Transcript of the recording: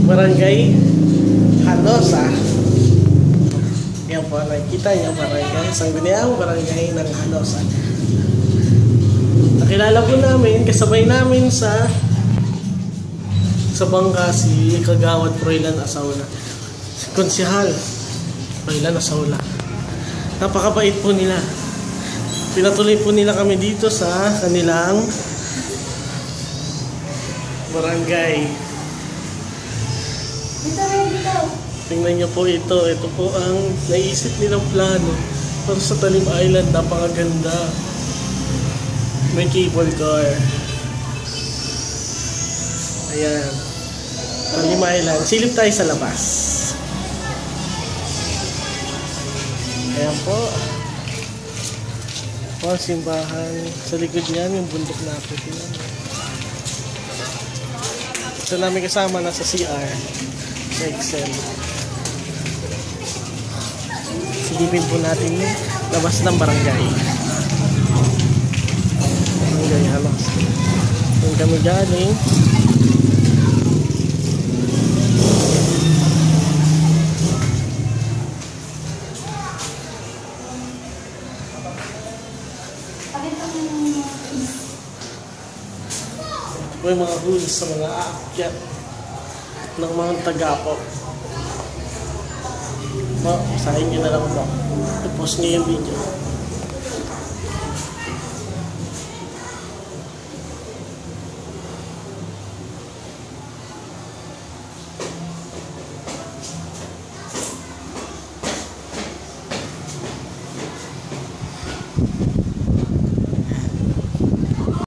Barangay Hanosa. Yan po, nakikita niyo, barangay Sangguniang Barangay ng Hanosa. Nakilala po namin, kasabay namin sa bangka si Kagawad Froilan Asaula, si Konsehal Froilan Asaula. Napakabait po nila. Pinatuloy po nila kami dito sa kanilang barangay. Tingnan niyo po ito. Ito po ang naisip nilang plano para sa Talim Island. Napakaganda. May cable car. Ayan. Talim Island. Silip tayo sa labas. Ayan po. Po ang simbahan. Sa likod niyan, yung bundok natin. Ito namin kasama na sa CR. Sa Excel. Silipin po natin yung labas ng barangay. Barangay halos. Yung kami galing. Ito po yung mga rules sa mga aakyat ng mga Tagapo. Basahin nyo na lang po. I-post nyo yung video.